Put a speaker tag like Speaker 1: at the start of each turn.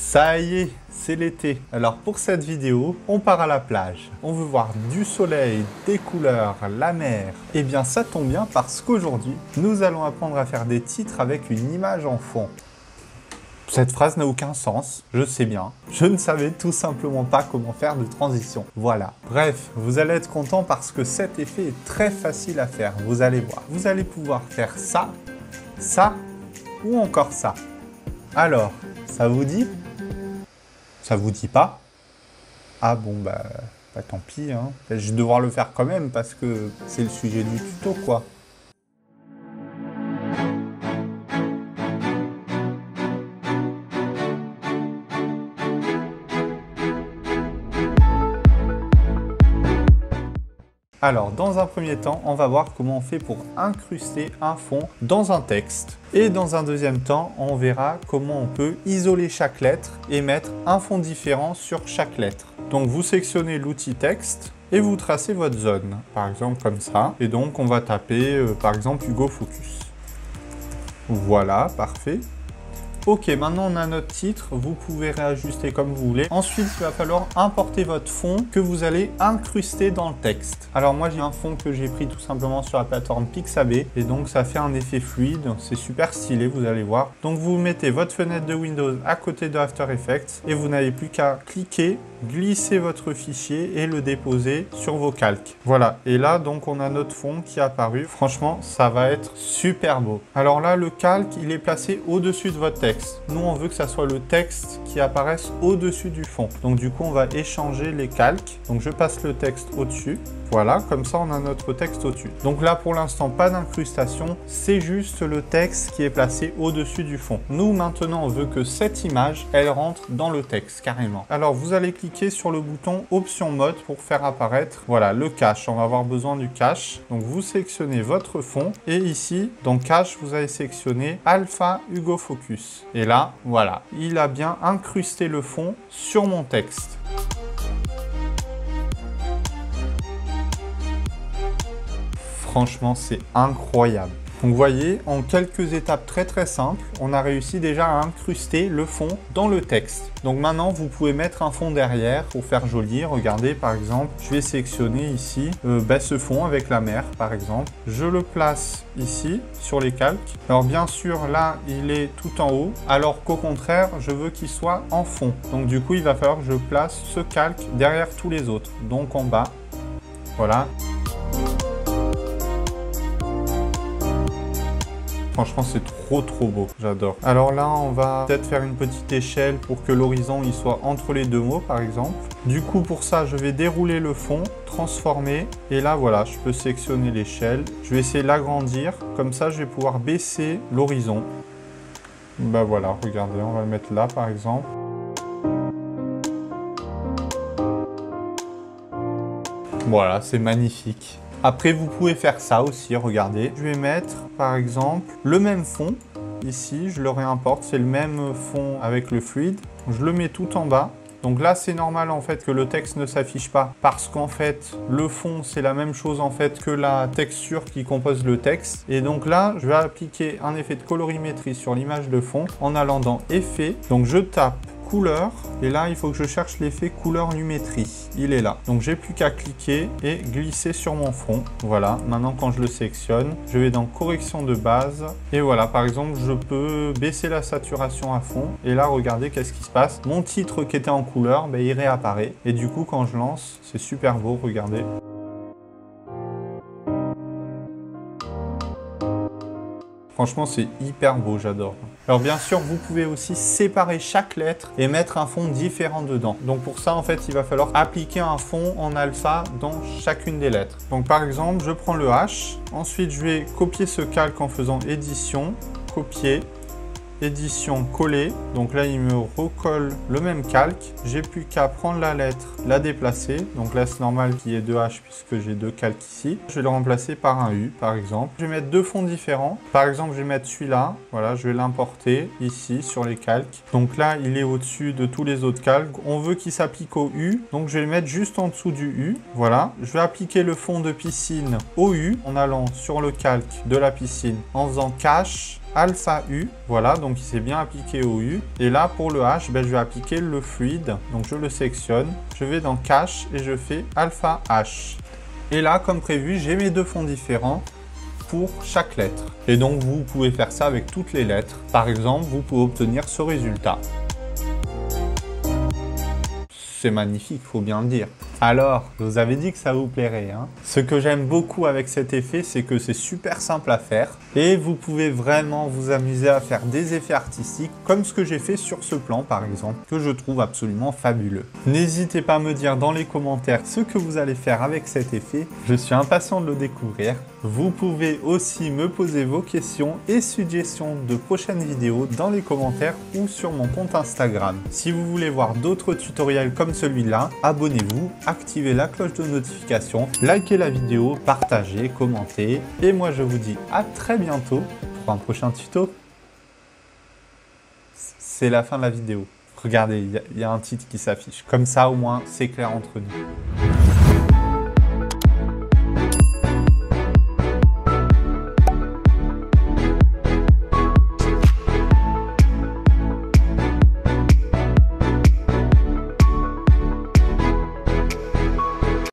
Speaker 1: Ça y est, c'est l'été. Alors pour cette vidéo, on part à la plage. On veut voir du soleil, des couleurs, la mer. Eh bien ça tombe bien parce qu'aujourd'hui, nous allons apprendre à faire des titres avec une image en fond. Cette phrase n'a aucun sens, je sais bien. Je ne savais tout simplement pas comment faire de transition. Voilà. Bref, vous allez être content parce que cet effet est très facile à faire. Vous allez voir. Vous allez pouvoir faire ça, ça ou encore ça. Alors, ça vous dit ? Ça vous dit pas? Ah bon, bah tant pis, hein. Je vais devoir le faire quand même parce que c'est le sujet du tuto, quoi. Alors, dans un premier temps, on va voir comment on fait pour incruster un fond dans un texte. Et dans un deuxième temps, on verra comment on peut isoler chaque lettre et mettre un fond différent sur chaque lettre. Donc, vous sélectionnez l'outil texte et vous tracez votre zone, par exemple comme ça. Et donc, on va taper, par exemple, Hugo Focus. Voilà, parfait. Ok, maintenant on a notre titre, vous pouvez réajuster comme vous voulez. Ensuite, il va falloir importer votre fond que vous allez incruster dans le texte. Alors moi, j'ai un fond que j'ai pris tout simplement sur la plateforme Pixabay et donc ça fait un effet fluide, c'est super stylé, vous allez voir. Donc vous mettez votre fenêtre de Windows à côté de After Effects et vous n'avez plus qu'à cliquer, glisser votre fichier et le déposer sur vos calques. Voilà, et là donc on a notre fond qui est apparu. Franchement, ça va être super beau. Alors là, le calque, il est placé au-dessus de votre texte. Nous, on veut que ça soit le texte qui apparaisse au-dessus du fond. Donc du coup, on va échanger les calques. Donc je passe le texte au-dessus. Voilà, comme ça, on a notre texte au-dessus. Donc là, pour l'instant, pas d'incrustation. C'est juste le texte qui est placé au-dessus du fond. Nous, maintenant, on veut que cette image, elle rentre dans le texte, carrément. Alors, vous allez cliquer sur le bouton Option Mode pour faire apparaître, voilà, le cache. On va avoir besoin du cache. Donc, vous sélectionnez votre fond. Et ici, dans Cache, vous allez sélectionner Alpha Hugo Focus. Et là, voilà, il a bien incrusté le fond sur mon texte. Franchement, c'est incroyable. Donc vous voyez, en quelques étapes très simples, on a réussi déjà à incruster le fond dans le texte. Donc maintenant, vous pouvez mettre un fond derrière pour faire joli. Regardez, par exemple, je vais sélectionner ici ce fond avec la mer, par exemple. Je le place ici, sur les calques. Alors bien sûr, là, il est tout en haut, alors qu'au contraire, je veux qu'il soit en fond. Donc du coup, il va falloir que je place ce calque derrière tous les autres. Donc en bas, voilà. Franchement, c'est trop beau. J'adore. Alors là, on va peut-être faire une petite échelle pour que l'horizon il soit entre les deux mots, par exemple. Du coup, pour ça, je vais dérouler le fond, transformer. Et là, voilà, je peux sélectionner l'échelle. Je vais essayer de l'agrandir. Comme ça, je vais pouvoir baisser l'horizon. Bah voilà, regardez, on va le mettre là, par exemple. Voilà, c'est magnifique. Après, vous pouvez faire ça aussi, regardez. Je vais mettre, par exemple, le même fond. Ici, je le réimporte. C'est le même fond avec le fluide. Je le mets tout en bas. Donc là, c'est normal en fait que le texte ne s'affiche pas parce qu'en fait, le fond, c'est la même chose en fait que la texture qui compose le texte. Et donc là, je vais appliquer un effet de colorimétrie sur l'image de fond en allant dans Effet. Donc je tape couleur et là il faut que je cherche l'effet couleur numétrie, il est là. Donc j'ai plus qu'à cliquer et glisser sur mon fond. Voilà, maintenant quand je le sélectionne, je vais dans correction de base et voilà, par exemple je peux baisser la saturation à fond et là regardez qu'est-ce qui se passe. Mon titre qui était en couleur, il réapparaît et du coup quand je lance, c'est super beau, regardez. Franchement, c'est hyper beau, j'adore. Alors bien sûr, vous pouvez aussi séparer chaque lettre et mettre un fond différent dedans. Donc pour ça, en fait, il va falloir appliquer un fond en alpha dans chacune des lettres. Donc par exemple, je prends le H. Ensuite, je vais copier ce calque en faisant édition, copier, édition, coller. Donc là, il me recolle le même calque. J'ai plus qu'à prendre la lettre, la déplacer. Donc là, c'est normal qu'il y ait deux H puisque j'ai deux calques ici. Je vais le remplacer par un U, par exemple. Je vais mettre deux fonds différents. Par exemple, je vais mettre celui-là. Voilà, je vais l'importer ici sur les calques. Donc là, il est au-dessus de tous les autres calques. On veut qu'il s'applique au U. Donc je vais le mettre juste en dessous du U. Voilà. Je vais appliquer le fond de piscine au U en allant sur le calque de la piscine en faisant cache, alpha U. Voilà, donc il s'est bien appliqué au U. Et là, pour le H, je vais appliquer le fluide. Donc je le sélectionne. Je vais dans Cache et je fais alpha H. Et là, comme prévu, j'ai mes deux fonds différents pour chaque lettre. Et donc, vous pouvez faire ça avec toutes les lettres. Par exemple, vous pouvez obtenir ce résultat. C'est magnifique, faut bien le dire. Alors, je vous avais dit que ça vous plairait, hein. Ce que j'aime beaucoup avec cet effet, c'est que c'est super simple à faire et vous pouvez vraiment vous amuser à faire des effets artistiques comme ce que j'ai fait sur ce plan par exemple, que je trouve absolument fabuleux. N'hésitez pas à me dire dans les commentaires ce que vous allez faire avec cet effet. Je suis impatient de le découvrir. Vous pouvez aussi me poser vos questions et suggestions de prochaines vidéos dans les commentaires ou sur mon compte Instagram. Si vous voulez voir d'autres tutoriels comme celui-là, abonnez-vous, activez la cloche de notification, likez la vidéo, partagez, commentez. Et moi je vous dis à très bientôt pour un prochain tuto. C'est la fin de la vidéo. Regardez, il y a un titre qui s'affiche. Comme ça au moins c'est clair entre nous.